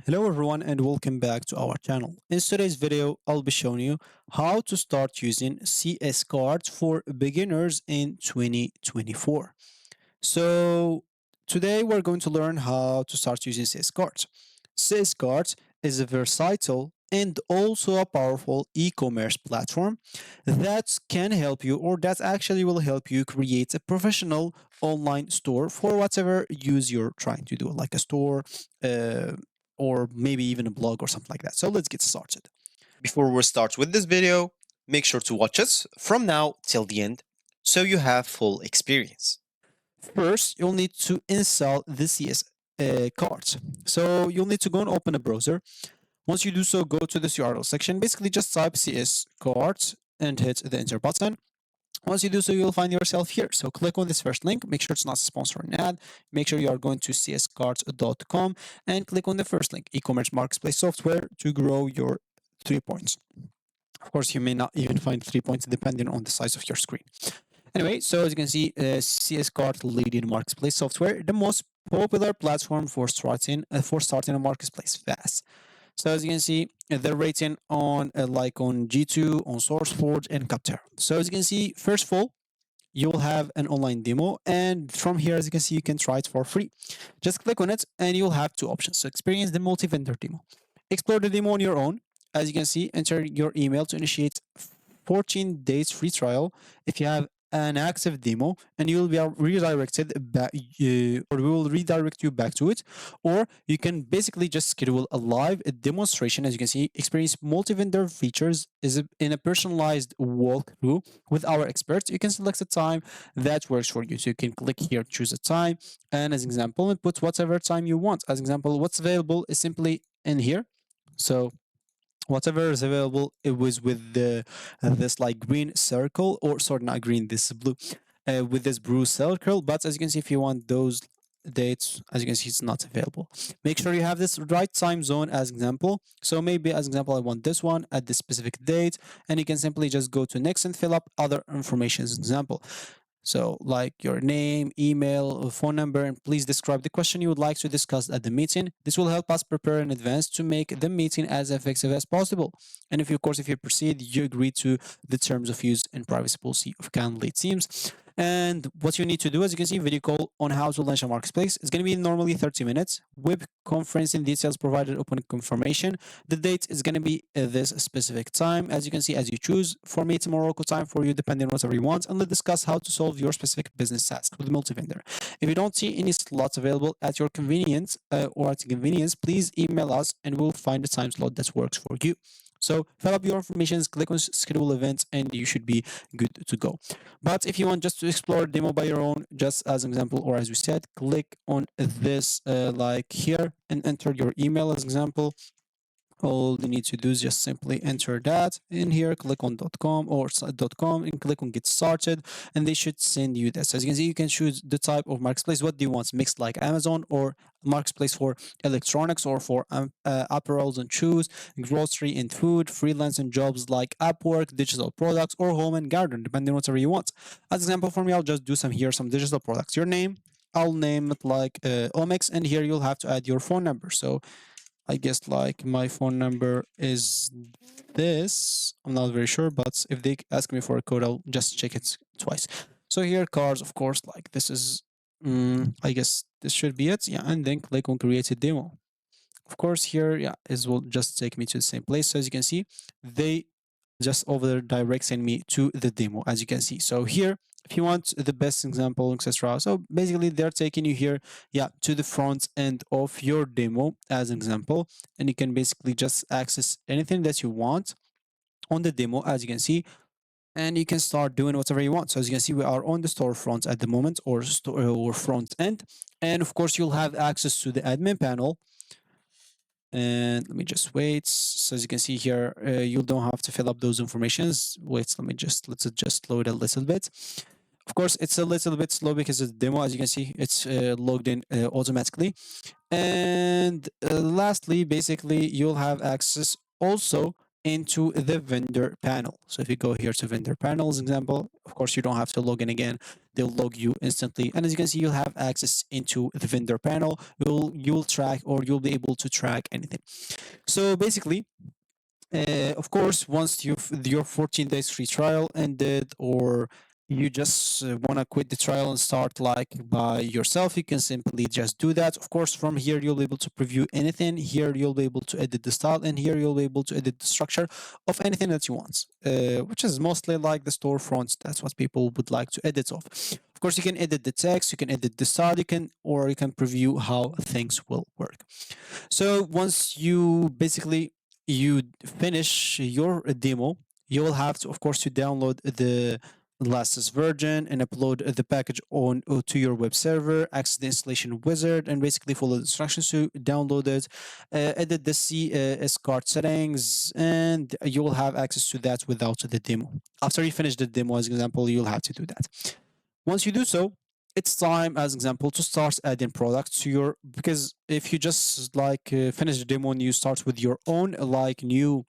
Hello everyone and welcome back to our channel. In today's video, I'll be showing you how to start using cscart for beginners in 2024. So today we're going to learn how to start using cscart. cscart is a versatile and also a powerful e-commerce platform that can help you or that actually will help you create a professional online store for whatever use you're trying to do, like a store, uh, or maybe even a blog or something like that. So let's get started. Before we start with this video, make sure to watch us from now till the end so you have full experience. First, you'll need to install the CS cart. So you'll need to go and open a browser. Once you do so, go to this URL section. Basically, just type CS cart and hit the enter button. Once you do so, you'll find yourself here. So click on this first link. Make sure it's not a sponsor or an ad. Make sure you are going to cscart.com and click on the first link, e-commerce marketplace software to grow your 3 points. Of course, you may not even find 3 points depending on the size of your screen. Anyway, so as you can see, cscart leading marketplace software, the most popular platform for starting a marketplace fast. So as you can see, they're rating on like on G2, on SourceForge, and Capterra. So as you can see, first of all, you will have an online demo, and from here, as you can see, you can try it for free. Just click on it, and you'll have two options. So experience the multi-vendor demo. Explore the demo on your own. As you can see, enter your email to initiate 14 days free trial if you have an active demo, and you will be redirected back, or we will redirect you back to it. Or you can basically just schedule a live demonstration. As you can see, experience multi-vendor features in a personalized walkthrough with our experts. You can select a time that works for you. So you can click here, choose a time, and as an example, and put whatever time you want. As an example, what's available is simply in here. So whatever is available, it was with the this like green circle, or sorry, not green, this blue, with this blue circle. But as you can see, if you want those dates, as you can see, it's not available. Make sure you have this right time zone as example. So maybe as example, I want this one at this specific date, and you can simply just go to next and fill up other information as example. So, like your name, email, phone number, and please describe the question you would like to discuss at the meeting. This will help us prepare in advance to make the meeting as effective as possible. And if you, of course, if you proceed, you agree to the terms of use and privacy policy of Calendly Teams. And what you need to do, as you can see, video call on how to launch a marketplace. It's going to be normally 30 minutes. Web conferencing details provided upon confirmation. The date is going to be this specific time. As you can see, as you choose. For me, it's Morocco time. For you, depending on whatever you want. And let's discuss how to solve your specific business task with multi-vendor. If you don't see any slots available at your convenience or at your convenience, please email us and we'll find a time slot that works for you. So fill up your information, click on schedule events, and you should be good to go. But if you want just to explore demo by your own, just as an example, or as we said, click on this like here and enter your email as example. All you need to do is just simply enter that in here, click on .com or .com and click on get started, and they should send you this. As you can see, you can choose the type of marketplace. What do you want? Mixed like Amazon, or marketplace for electronics, or for apparels and shoes, grocery and food, freelance and jobs like Upwork, digital products, or home and garden, depending on whatever you want. As example for me, I'll just do some digital products. Your name, I'll name it like Omex, and here you'll have to add your phone number. So I guess like my phone number is this. I'm not very sure, but if they ask me for a code, I'll just check it twice. So here, cars, of course, like this is, I guess this should be it. Yeah, and then click on create a demo. Of course, here, yeah, is will just take me to the same place. So as you can see, they just over there directing me to the demo, as you can see. So here, if you want the best example, etc. So basically, they're taking you here, yeah, to the front end of your demo as an example, and you can basically just access anything that you want on the demo, as you can see, and you can start doing whatever you want. So as you can see, we are on the storefront at the moment, or store or front end, and of course, you'll have access to the admin panel. And let me just wait. So as you can see here, you don't have to fill up those informations. Wait, let's just load a little bit. Of course, it's a little bit slow because it's a demo. As you can see, it's logged in automatically. And lastly, basically, you'll have access also into the vendor panel. So if you go here to vendor panels example, of course you don't have to log in again. They'll log you instantly. And as you can see, you'll have access into the vendor panel. You'll track, or you'll be able to track anything. So basically, of course, once your 14 days free trial ended, or you just want to quit the trial and start like by yourself, you can simply just do that. Of course, from here you'll be able to preview anything. Here you'll be able to edit the style, and here you'll be able to edit the structure of anything that you want, which is mostly like the storefronts. That's what people would like to edit of. Of course, you can edit the text, you can edit the style, you can preview how things will work. So once you finish your demo, you will have to, of course, to download the latest version and upload the package on to your web server, access the installation wizard, and basically follow the instructions to download it, edit the cscart settings, and you will have access to that without the demo. After you finish the demo, as an example, you'll have to do that. Once you do so, it's time, as example, to start adding products to your, because if you just like finish the demo and you start with your own like new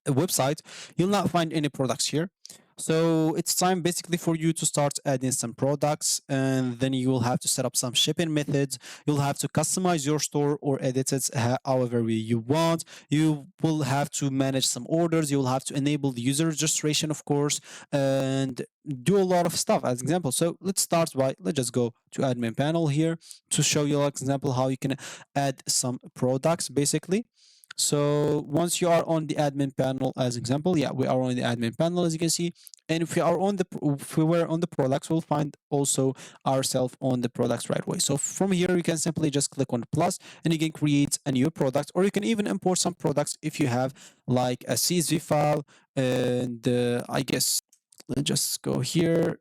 website, you'll not find any products here. So it's time basically for you to start adding some products, and then you will have to set up some shipping methods. You'll have to customize your store or edit it however way you want. You will have to manage some orders. You will have to enable the user registration, of course, and do a lot of stuff as example. So let's just go to admin panel here to show you like example how you can add some products basically. So once you are on the admin panel, as example, yeah, we are on the admin panel as you can see. And if we were on the products, we'll find also ourselves on the products right away. So from here, you can simply just click on plus, and you can create a new product, or you can even import some products if you have like a CSV file. And I guess let's just go here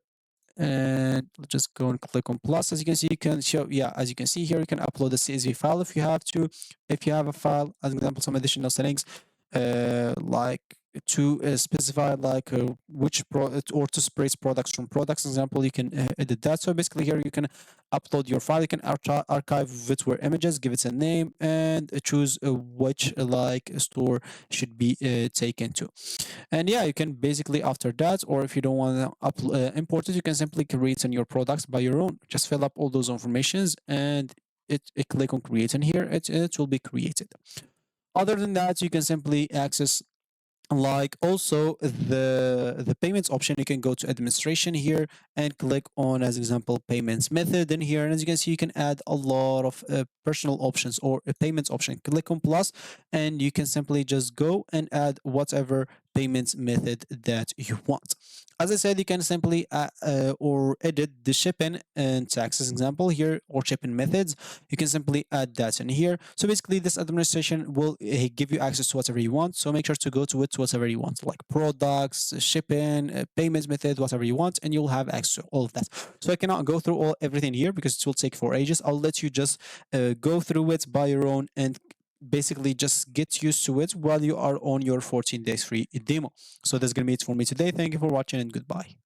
and let's just go and click on plus. As you can see, you can show, yeah, as you can see here, you can upload a CSV file if you have to. If you have a file, as an example, some additional settings, like to specify like which product, or to separate products from products example, you can edit that. So basically here you can upload your file, you can archive it where images, give it a name, and choose which like store should be taken to. And yeah, you can basically after that, or if you don't want to import it, you can simply create your products by your own. Just fill up all those informations, and it click on create, and here it will be created. Other than that, you can simply access like also the payments option. You can go to administration here and click on, as example, payments method in here, and as you can see, you can add a lot of personal options or a payments option. Click on plus, and you can simply just go and add whatever payments method that you want. As I said, you can simply or edit the shipping and taxes example here, or shipping methods. You can simply add that in here. So basically, this administration will give you access to whatever you want. So make sure to go to it to whatever you want, like products, shipping, payments method, whatever you want, and you'll have access to all of that. So I cannot go through everything here because it will take for ages. I'll let you just go through it by your own and basically just get used to it while you are on your 14 days free demo. So that's gonna be it for me today. Thank you for watching, and goodbye.